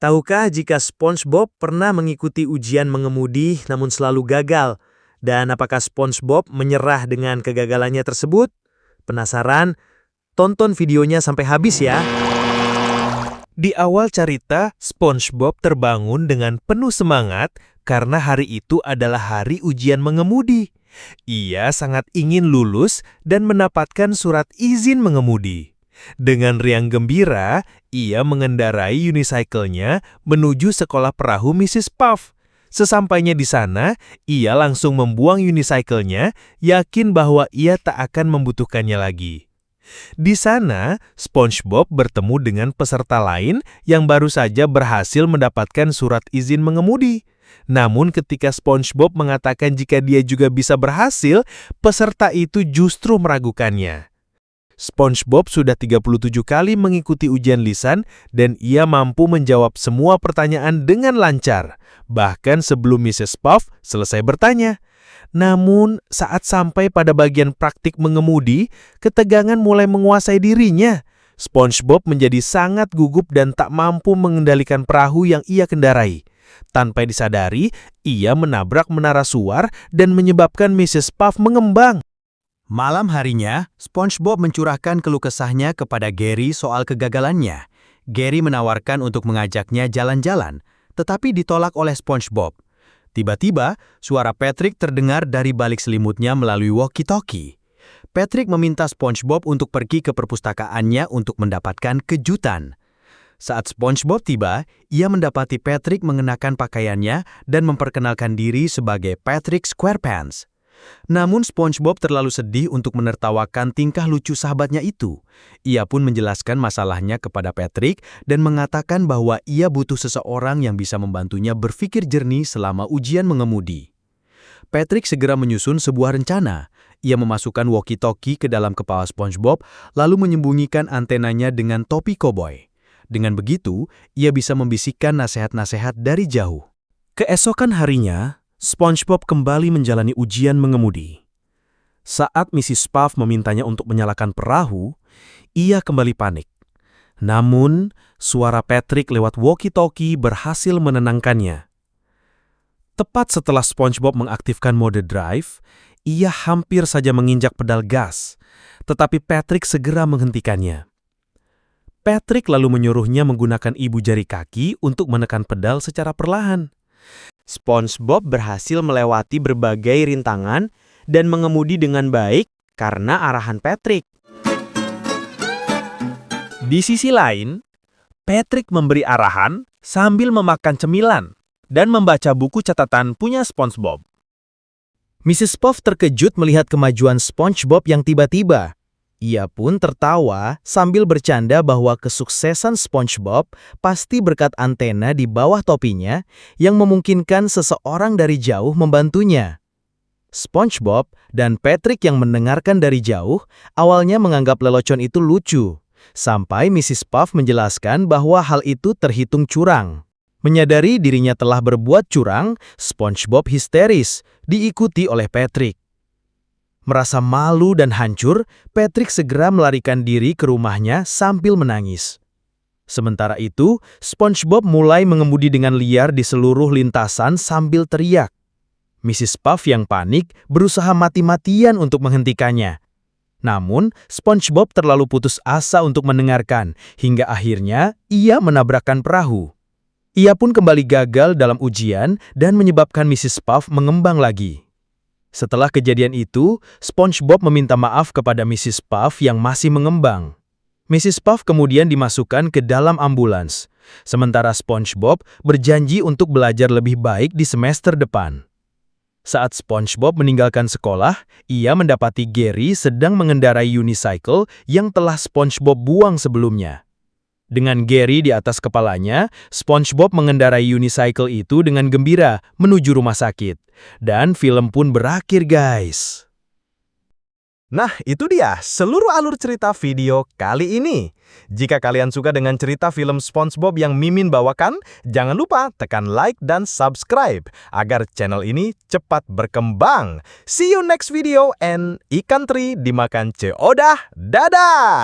Tahukah jika SpongeBob pernah mengikuti ujian mengemudi namun selalu gagal? Dan apakah SpongeBob menyerah dengan kegagalannya tersebut? Penasaran? Tonton videonya sampai habis ya. Di awal cerita, SpongeBob terbangun dengan penuh semangat karena hari itu adalah hari ujian mengemudi. Ia sangat ingin lulus dan mendapatkan surat izin mengemudi. Dengan riang gembira, ia mengendarai unicycle-nya menuju sekolah perahu Mrs. Puff. Sesampainya di sana, ia langsung membuang unicycle-nya, yakin bahwa ia tak akan membutuhkannya lagi. Di sana, SpongeBob bertemu dengan peserta lain yang baru saja berhasil mendapatkan surat izin mengemudi. Namun ketika SpongeBob mengatakan jika dia juga bisa berhasil, peserta itu justru meragukannya. SpongeBob sudah 37 kali mengikuti ujian lisan dan ia mampu menjawab semua pertanyaan dengan lancar, bahkan sebelum Mrs. Puff selesai bertanya. Namun, saat sampai pada bagian praktik mengemudi, ketegangan mulai menguasai dirinya. SpongeBob menjadi sangat gugup dan tak mampu mengendalikan perahu yang ia kendarai. Tanpa disadari, ia menabrak menara suar dan menyebabkan Mrs. Puff mengembang. Malam harinya, SpongeBob mencurahkan keluh kesahnya kepada Gary soal kegagalannya. Gary menawarkan untuk mengajaknya jalan-jalan, tetapi ditolak oleh SpongeBob. Tiba-tiba, suara Patrick terdengar dari balik selimutnya melalui walkie-talkie. Patrick meminta SpongeBob untuk pergi ke perpustakaannya untuk mendapatkan kejutan. Saat SpongeBob tiba, ia mendapati Patrick mengenakan pakaiannya dan memperkenalkan diri sebagai Patrick Squarepants. Namun SpongeBob terlalu sedih untuk menertawakan tingkah lucu sahabatnya itu. Ia pun menjelaskan masalahnya kepada Patrick dan mengatakan bahwa ia butuh seseorang yang bisa membantunya berpikir jernih selama ujian mengemudi. Patrick segera menyusun sebuah rencana. Ia memasukkan walkie-talkie ke dalam kepala SpongeBob, lalu menyembunyikan antenanya dengan topi koboi. Dengan begitu, ia bisa membisikkan nasihat-nasihat dari jauh. Keesokan harinya, SpongeBob kembali menjalani ujian mengemudi. Saat Mrs. Puff memintanya untuk menyalakan perahu, ia kembali panik. Namun, suara Patrick lewat walkie-talkie berhasil menenangkannya. Tepat setelah SpongeBob mengaktifkan mode drive, ia hampir saja menginjak pedal gas, tetapi Patrick segera menghentikannya. Patrick lalu menyuruhnya menggunakan ibu jari kaki untuk menekan pedal secara perlahan. SpongeBob berhasil melewati berbagai rintangan dan mengemudi dengan baik karena arahan Patrick. Di sisi lain, Patrick memberi arahan sambil memakan cemilan dan membaca buku catatan punya SpongeBob. Mrs. Puff terkejut melihat kemajuan SpongeBob yang tiba-tiba. Ia pun tertawa sambil bercanda bahwa kesuksesan SpongeBob pasti berkat antena di bawah topinya yang memungkinkan seseorang dari jauh membantunya. SpongeBob dan Patrick yang mendengarkan dari jauh awalnya menganggap lelucon itu lucu, sampai Mrs. Puff menjelaskan bahwa hal itu terhitung curang. Menyadari dirinya telah berbuat curang, SpongeBob histeris, diikuti oleh Patrick. Merasa malu dan hancur, Patrick segera melarikan diri ke rumahnya sambil menangis. Sementara itu, SpongeBob mulai mengemudi dengan liar di seluruh lintasan sambil teriak. Mrs. Puff yang panik berusaha mati-matian untuk menghentikannya. Namun, SpongeBob terlalu putus asa untuk mendengarkan, hingga akhirnya ia menabrakkan perahu. Ia pun kembali gagal dalam ujian dan menyebabkan Mrs. Puff mengembang lagi. Setelah kejadian itu, SpongeBob meminta maaf kepada Mrs. Puff yang masih mengembang. Mrs. Puff kemudian dimasukkan ke dalam ambulans, sementara SpongeBob berjanji untuk belajar lebih baik di semester depan. Saat SpongeBob meninggalkan sekolah, ia mendapati Gary sedang mengendarai unicycle yang telah SpongeBob buang sebelumnya. Dengan Gary di atas kepalanya, SpongeBob mengendarai unicycle itu dengan gembira menuju rumah sakit. Dan film pun berakhir, guys. Nah, itu dia seluruh alur cerita video kali ini. Jika kalian suka dengan cerita film SpongeBob yang Mimin bawakan, jangan lupa tekan like dan subscribe agar channel ini cepat berkembang. See you next video and ikan teri dimakan Ceodah. Dadah!